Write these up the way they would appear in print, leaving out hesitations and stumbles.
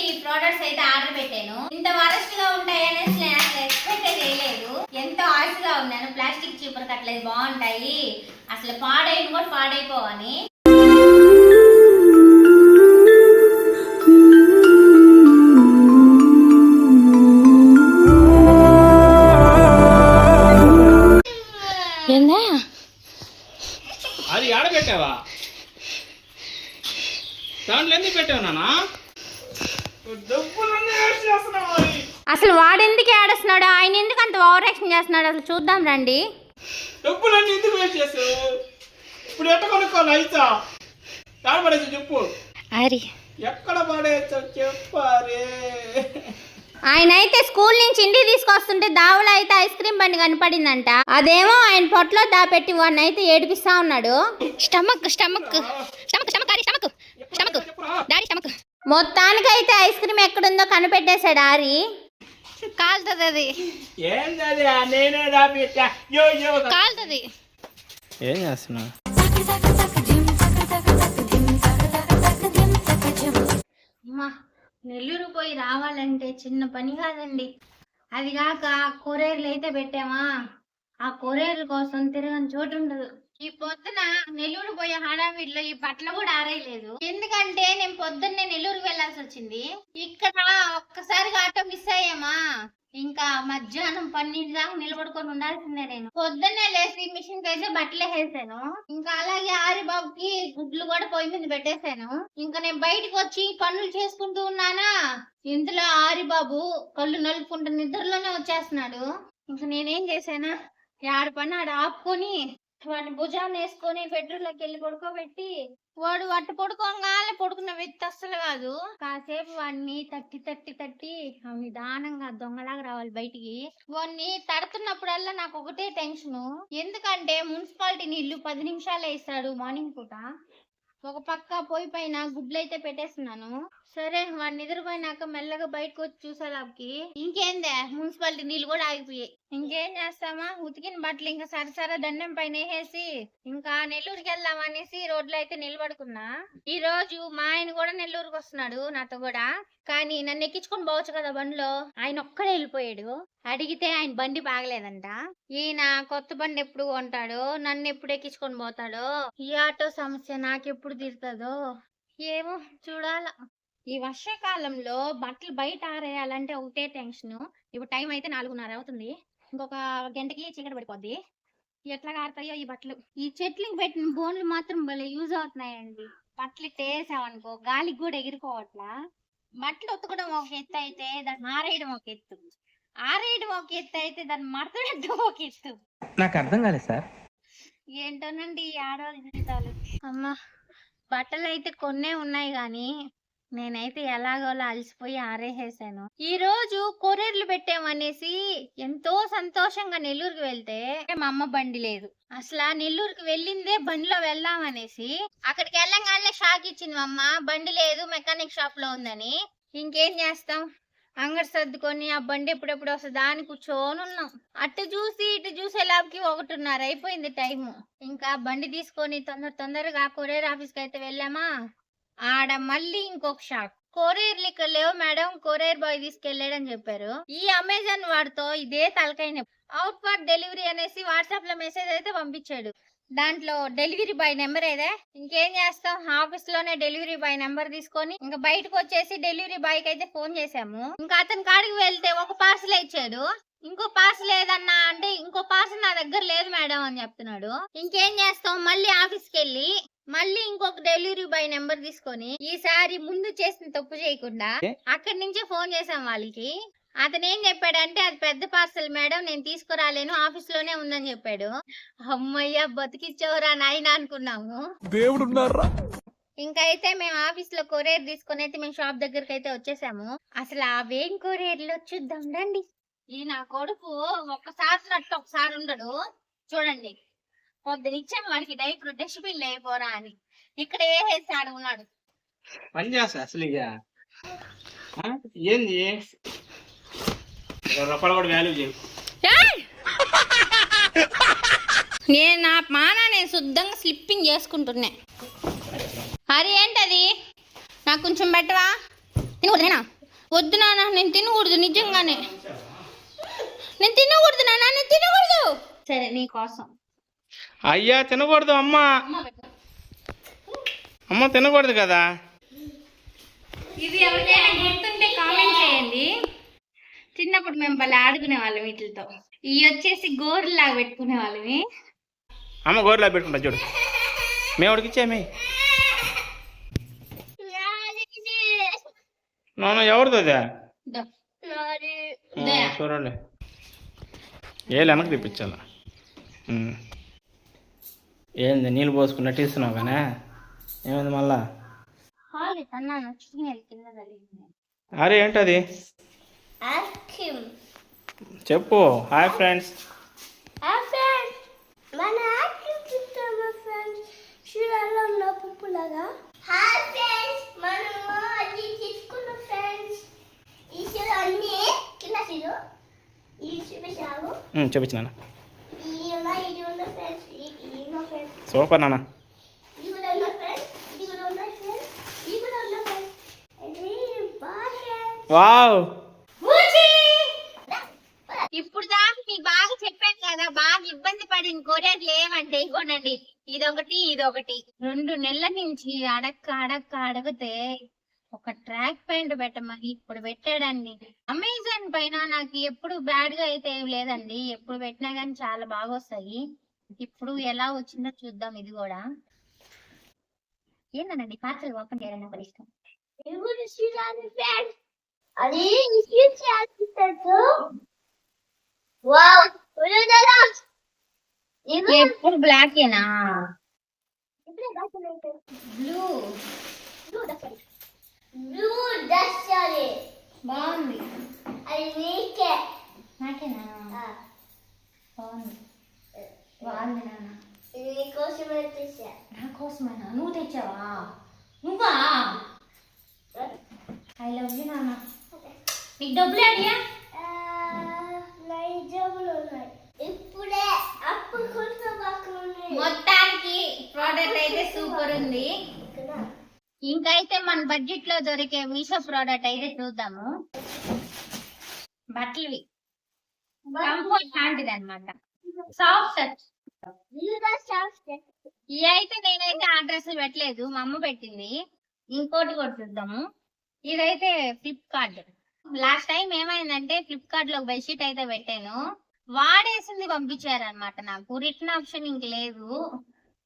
ఈ ప్రోడక్ట్స్ అయితే ఆర్డర్ పెట్టాను. ఇంత వరస్ట్ గా ఉంటాయనేసి నేను అసలు ఎక్స్పెక్ట్ చేయలేదు. ఎంతో ఆశగా ఉన్నాను, ప్లాస్టిక్ చీపురు కట్టలేదు బాగుంటాయి, అసలు పాడైన కూడా పాడైపోవని. అది ఆడ పెట్టావా? దాంట్లో ఎందుకు పెట్టావు నాన్న? అసలు వాడెందుకు ఏడుస్తున్నాడు, ఆయన ఎందుకు అంత ఓవర్ యాక్షన్ చేస్తున్నాడు అసలు చూద్దాం రండి. డబ్బులన్నీ ఎందుకు వేస్ట్ చేసావు? ఇప్పుడు ఎట్ట కొనుక్కోవాలి అయితా? ఎక్కడ పడేసి చెప్పు. అరే ఎక్కడ పడేసావు చెప్పారే. ఆయన అయితే స్కూల్ నుంచి ఇంటికి తీసుకొస్తుంటే దావులో అయితే ఐస్ క్రీమ్ బండి కనపడిందంట. అదేమో ఆయన పొట్టలో దాపెట్టి వాడిని అయితే ఏడిపిస్తా ఉన్నాడు. మొత్తానికైతే ఐస్ క్రీమ్ ఎక్కడుందో కనిపెట్టేశాడు ఆరి. కాలుతుంది అది, కాలుతుంది. ఏం చేస్తున్నావు? నెల్లూరు పోయి రావాలంటే చిన్న పని కాదండి. అది కాక కొరియర్లు అయితే పెట్టామా, ఆ కొరియర్ల కోసం తిరగని చోటు ఉండదు. ఈ పొద్దున నెల్లూరు పోయే హడావిడిలో ఈ బట్టలు కూడా ఆరేయలేదు. ఎందుకంటే నేను పొద్దున్నే నెల్లూరుకి వెళ్లాల్సి వచ్చింది. ఇక్కడ ఒక్కసారిగా ఆటో మిస్ అయ్యామా, ఇంకా మధ్యాహ్నం 12 దాకా నిలబడుకొని ఉండాల్సిందే. నేను పొద్దున్నే లేచి మిషన్ కి అయితే బట్టలు వేసాను. ఇంకా అలాగే ఆరిబాబుకి గుడ్లు కూడా పొయ్యి మీద పెట్టేశాను. ఇంకా నేను బయటకు వచ్చి పనులు చేసుకుంటూ ఉన్నానా, ఇందులో ఆరిబాబు కళ్ళు నలుపుకుంటూ నిద్రలోనే వచ్చేస్తున్నాడు. ఇంకా నేనేం చేశానా, ఆడ పని ఆడ ఆపుకొని వాడిని భుజాన్ని వేసుకొని బెడ్రూమ్లోకి వెళ్ళి పడుకోబెట్టి, వాడు అట్టు పడుకోగానే పడుకున్న వ్యక్తి అస్సలు కాదు. కాసేపు వాడిని తట్టి నిదానంగా దొంగలాగా రావాలి బయటికి. వాడిని తడుతున్నప్పుడల్లా నాకు ఒకటే టెన్షన్. ఎందుకంటే మున్సిపాలిటీ నీళ్లు 10 నిమిషాలే ఇస్తాడు మార్నింగ్ పూట. ఒక పక్క పొయ్యి పైన గుడ్లు అయితే పెట్టేస్తున్నాను. సరే వాడిని నిద్రపోయినాక మెల్లగా బయటకు వచ్చి చూసేలాకి ఇంకేందే మున్సిపాలిటీ నీళ్ళు కూడా ఆగిపోయాయి. ఇంకేం చేస్తామా, ఉతికిన బట్టలు ఇంకా సరసర దండం పైన వేసేసి ఇంకా నెల్లూరుకి వెళ్దాం అనేసి రోడ్లో అయితే నిలబడుకున్నా. ఈ రోజు మా ఆయన కూడా నెల్లూరుకి వస్తున్నాడు నాతో కూడా. కానీ నన్ను ఎక్కించుకొని పోవచ్చు కదా బండిలో, ఆయన ఒక్కడే వెళ్ళిపోయాడు. అడిగితే ఆయన బండి బాగలేదంట. ఈయన కొత్త బండి ఎప్పుడు కొంటాడో, నన్ను ఎప్పుడు ఎక్కించుకొని పోతాడో, ఈ ఆటో సమస్య నాకెప్పుడు తీరుతుందో ఏమో చూడాల. ఈ వర్షాకాలంలో బట్టలు బయట ఆరేయాలంటే ఒకటే టెన్షన్. ఇప్పుడు టైం అయితే 4:30 అవుతుంది. ఇంకొక గంటకి చీకటి పడిపోద్ది. ఎట్లా ఆరుతాయో ఈ బట్టలు. ఈ చెట్లకు పెట్టిన బోన్లు మాత్రం భలే యూజ్ అవుతున్నాయండి. బట్టలు ఇట్టేసామనుకో గాలికి కూడా ఎగిరిపోవట్లా. బట్టలు ఉతకడం ఒక ఎత్తు అయితే దాన్ని ఆరేయడం ఒక ఎత్తు, ఆరేయడం ఒక ఎత్తు అయితే దాన్ని మడతపెట్టడం ఒక ఎత్తు. నాకు అర్థం కాలేదు సార్. ఏంటోనండి ఈ ఆడవాళ్ళ జీవితాలు. అమ్మా బట్టలు అయితే కొన్నే ఉన్నాయి గాని నేనైతే ఎలాగోలా అలసిపోయి ఆరేసేసాను. ఈ రోజు కొరియర్లు పెట్టామనేసి ఎంతో సంతోషంగా నెల్లూరుకి వెళ్తే మా అమ్మ బండి లేదు. అసలు నెల్లూరుకి వెళ్ళిందే బండిలో వెళ్దామనేసి. అక్కడికి వెళ్ళంగానే షాక్ ఇచ్చింది మా అమ్మ, బండి లేదు మెకానిక్ షాప్ లో ఉందని. ఇంకేం చేస్తాం, అంగడి సర్దుకొని ఆ బండి ఎప్పుడెప్పుడు వస్తుంది దాన్ని కూర్చొని ఉన్నాం. అటు చూసి ఇటు చూసేలాకి 1:30 అయిపోయింది టైము. ఇంకా బండి తీసుకొని తొందరగా కొరియర్ ఆఫీస్ కి అయితే వెళ్ళామా, ఆడ మళ్ళీ ఇంకొక షాక్. కొరియర్లు ఇక్కడ లేవు మేడం, కొరియర్ బాయ్ తీసుకెళ్లాడని చెప్పారు. ఈ అమెజాన్ వాడితో ఇదే తలకైన. అవుట్ ఫర్ డెలివరీ అనేసి వాట్సాప్ లో మెసేజ్ అయితే పంపించాడు. దాంట్లో డెలివరీ బాయ్ నెంబర్ ఏదే. ఇంకేం చేస్తాం, ఆఫీస్ లోనే డెలివరీ బాయ్ నెంబర్ తీసుకొని ఇంకా బయటకు వచ్చేసి డెలివరీ బాయ్ కి అయితే ఫోన్ చేసాము. ఇంకా అతని కాడికి వెళ్తే ఒక పార్సల్ ఇచ్చాడు. ఇంకో పార్సల్ ఏదన్నా అంటే ఇంకో పార్సల్ నా దగ్గర లేదు మేడం అని చెప్తున్నాడు. ఇంకేం చేస్తాం, మళ్ళీ ఆఫీస్కి వెళ్ళి మళ్ళీ ఇంకొక డెలివరీ బాయ్ నెంబర్ తీసుకొని ఈసారి ముందు చేసిన తప్పు చేయకుండా అక్కడి నుంచే ఫోన్ చేసాం వాళ్ళకి. అతను ఏం చెప్పాడంటే అది పెద్ద పార్సల్ మేడం, నేను తీసుకురాలేను, ఆఫీస్ లోనే ఉందని చెప్పాడు. అమ్మయ్య బతికిచ్చవరా నాయన అనుకున్నాము. దేవుడున్నారా. ఇంకా అయితే మేము ఆఫీస్ లో కొరియర్ తీసుకొని అయితే మేము షాప్ దగ్గరికి అయితే వచ్చేసాము. అసలు అవేం కొరియర్లో చూద్దాం రండి. ఈ నా కొడుకు ఒక్కసారి నట్టు ఒకసారి ఉండడు. చూడండి పొద్దునిచ్చాము వాడికి డైపర్ డస్ట్బిన్ లేకపోరా అని, ఇక్కడ వేసేసి ఆడుకున్నాడు. పని చేస్తా అసలు ఇక ఏంది రూపాయలు కూడా వాల్యూ చేయ. నేను నా మానా నేను శుద్ధంగా స్లిప్పింగ్ చేసుకుంటున్నా. అరే ఏంటది, నాకు కొంచెం పెట్టవా? తినకూడదేనా? వద్దు నాన్న, నేను తినకూడదు నిజంగానే. నేను తినకూడదు నాన్న, నేను తినకూడదు. సరే నీ కోసం. అయ్యా తినకూడదు అమ్మ. అమ్మ తినకూడదు కదా. ఇది ఎవరికైనా గుర్తుంటే కామెంట్ చేయండి. చిన్నప్పుడు మేము భలే ఆడుకునే వాళ్ళం వీటితో. ఇవి వచ్చేసి గోరులాగా పెట్టుకునే వాళ్ళవి. అమ్మ గోరులా పెట్టుకుంటా చూడు. మేము ఉడికిచ్చామే. నాన్న ఎవరిది అదే? చూడాలి. వెనక్కి తెప్పించాల. ఏంది నీళ్ళు పోసుకున్నట్టు ఇస్తున్నావు కానీ ఏమైంది మళ్ళా? అరే ఏంటది? చెప్పు. Hi friends. చూపించిన సూపర్ నాన్న. వావ్. ఇప్పుడు దాకా మీకు బాగా చెప్పాను కదా, బాగా ఇబ్బంది పడిన కొరియర్ లేవంటే ఇగోనండి, ఇదొకటి ఇదొకటి. 2 నెలల నుంచి అడగితే ఒక ట్రాక్ ప్యాంట్ పెట్టమని ఇప్పుడు పెట్టాడండి. అమెజాన్ పైన నాకు ఎప్పుడు బ్యాడ్ గా అయితే ఏం లేదండి, ఎప్పుడు పెట్టినా కానీ చాలా బాగా వస్తాయి. ఇప్పుడు ఎలా వచ్చిందో చూద్దాం. ఇది కూడా ఏంటండి పార్సల్ ఓపెన్ చేయాలని ఒక ఇష్టం. ఎప్పుడు బ్లాక్ ఏనా? బ్లూ బాగుంది. నాకేనా? బాగుంది బాగుంది నాన్న. నా కోసమేనా? నువ్వు తెచ్చావా? నువ్వా? ఐ లవ్ యూ నాన్న. నీకు డబ్బులు అడిగా? మొత్తానికి ప్రోడక్ట్ అయితే సూపర్ ఉంది. ఇంకైతే మన బడ్జెట్ లో దొరికే మీషో ప్రోడక్ట్ అయితే చూద్దాము. బట్టలు కంఫర్ట్ లాంటిది అనమాట, సాఫ్ట్ టచ్. ఇవి అయితే నేనైతే ఆ డ్రెస్ పెట్టలేదు, మా అమ్మ పెట్టింది. ఇంకోటి కూడా చూద్దాము. ఇదైతే ఫ్లిప్కార్ట్. లాస్ట్ టైం ఏమైందంటే ఫ్లిప్కార్ట్ లో బెడ్షీట్ అయితే పెట్టాను, వాడేసింది పంపించారనమాట. నాకు రిటర్న్ ఆప్షన్ ఇంక లేదు,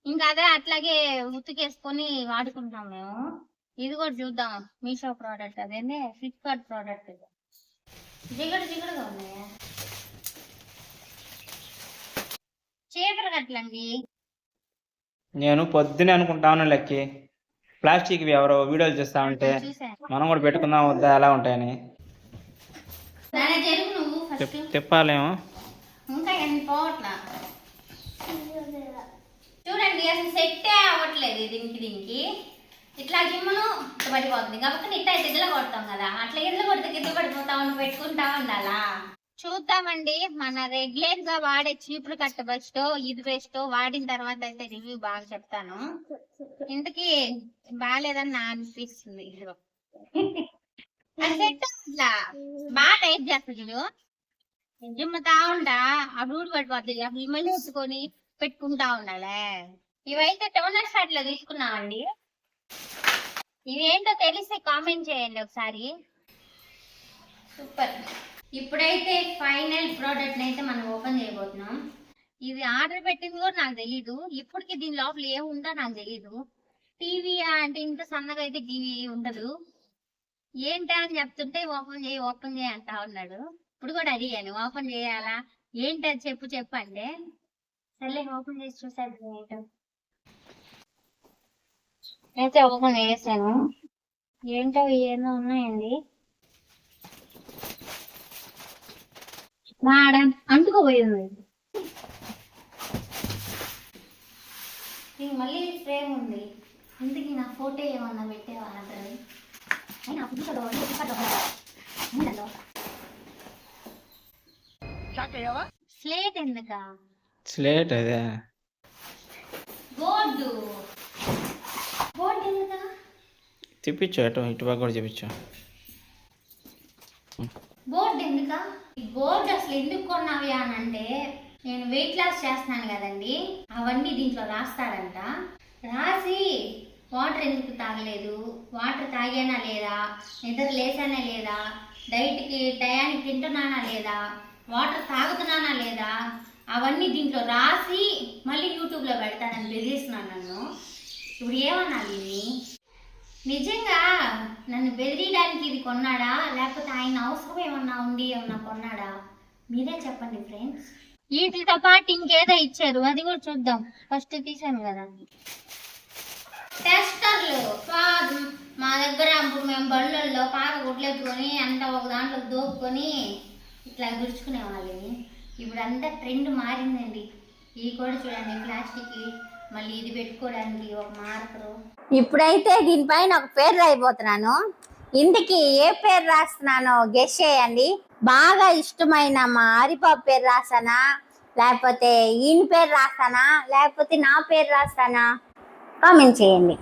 ఇంకా అదే అట్లాగే ఉతికేసుకొని వాడుకుంటాం మేము. ఇది కూడా చూద్దాం, మీషో ప్రోడక్ట్. అదేంటే ఫ్లిప్కార్ట్ ప్రోడక్ట్. జిగడుగా ఉన్నాయా చీపురు కట్టలండి. నేను పొద్దునే అనుకుంటాను లెక్కి ప్లాస్టిక్ ఎవరో వీడియోలు చేస్తా ఉంటే మనం కూడా పెట్టుకుందాం వద్దా ఎలా ఉంటాయని. తిప్పాలేమో ఇంకా పోవట్లా చూడండి, అసలు సెట్టే అవ్వట్లేదు దీనికి. ఇట్లా జిమ్మను పడిపోతుంది కాబట్టి ఇట్లా ఇట్లా కొడతాం కదా, అట్లా ఇట్లా కొడితే కింద పడిపోతా పెట్టుకుంటా ఉండాలా. చూద్దామండి, మన రెగ్యులర్ గా వాడే చీపురు కట్ట బెస్ట్ ఇది బెస్ట్. వాడిన తర్వాత అయితే రివ్యూ బాగా చెప్తాను. ఇంతకీ బాగాలేదని నా అనిపిస్తుంది. సెట్ ఇట్లా బాగా టైట్ చేస్తుంది చూడు, జిమ్మతా ఉంటా అప్పుడు ఊడి పడిపోతుంది. అప్పుడు మళ్ళీ ఎత్తుకొని పెట్టుకుంటా ఉండాలి. ఇవైతే టోనర్ షాట్ లో తీసుకున్నామండి. ఇవేంటో తెలిసి కామెంట్ చేయండి ఒకసారి. సూపర్. ఇప్పుడైతే ఫైనల్ ప్రోడక్ట్ అయితే మనం ఓపెన్ చేయబోతున్నాం. ఇది ఆర్డర్ పెట్టింది కూడా నాకు తెలీదు, ఇప్పటికి దీని లోపల ఏముందో నాకు తెలీదు. టీవీ అంటే ఇంత సన్నగా అయితే టీవీ ఉండదు. ఏంటా అని చెప్తుంటే ఓపెన్ చేయి అంటా ఉన్నాడు. ఇప్పుడు కూడా అడిగాను ఓపెన్ చేయాలా ఏంటి అది చెప్పు అంటే సర్లే ఓపెన్ చేసి చూసాడు. ఏంటో అయితే ఓపెన్ చేసాను. ఏంటో ఏదో ఉన్నాయండి. అంటుకోపోయింది. మళ్ళీ ఫ్రేమ్ ఉంది. ఇందుకు నా ఫోటో ఏమన్నా పెట్టేవా అంటారు. స్లేట్ ఎందుకా? స్లేట్ అదే బోర్డు ఎందుకా? చూపించు, అటు ఇటు బాగా కూడా చూపించు. బోర్డు ఎందుక? ఈ బోర్డు అసలు ఎందుకు కొన్నావి అని అంటే, నేను వెయిట్ లాస్ చేస్తున్నాను కదండి, అవన్నీ దీంట్లో రాస్తాడంట. రాసి వాటర్ ఎందుకు తాగలేదు, వాటర్ తాగానా లేదా, నిద్ర లేసానా లేదా, డైట్కి టయానికి తింటున్నానా లేదా, వాటర్ తాగుతున్నానా లేదా, అవన్నీ దీంట్లో రాసి మళ్ళీ యూట్యూబ్లో పెడతానని బెదిరిస్తున్నాను నన్ను. ఇప్పుడు ఏమనాలి? నిజంగా నన్ను బెదిరియడానికి ఇది కొన్నాడా, లేకపోతే ఆయన అవసరం ఏమన్నా ఉండి ఏమన్నా కొన్నాడా? మీరే చెప్పండి ఫ్రెండ్స్. వీటితో పాటు ఇంకేదో ఇచ్చారు, అది కూడా చూద్దాం. ఫస్ట్ తీసాను కదా టెస్టర్లు. మా దగ్గర అప్పుడు మేము బళ్ళల్లో పాక గుడ్లెత్తుకొని అంతా ఒక దాంట్లో దోపుకొని ఇట్లా గుడుచుకునే వాళ్ళని. ఇప్పుడు అంతా ట్రెండ్ మారిందండి. ఇవి కూడా చూడండి ప్లాస్టిక్, మళ్ళీ ఇది పెట్టుకోవడానికి ఒక మార్కరు. ఇప్పుడైతే దీనిపైన ఒక పేరు రాయిపోతున్నాను. ఇంటికి ఏ పేరు రాస్తున్నానో గెస్ చేయండి. బాగా ఇష్టమైన మా హరిపాప పేరు రాస్తానా, లేకపోతే ఈయన పేరు రాస్తానా, లేకపోతే నా పేరు రాస్తానా? కామెంట్ చేయండి.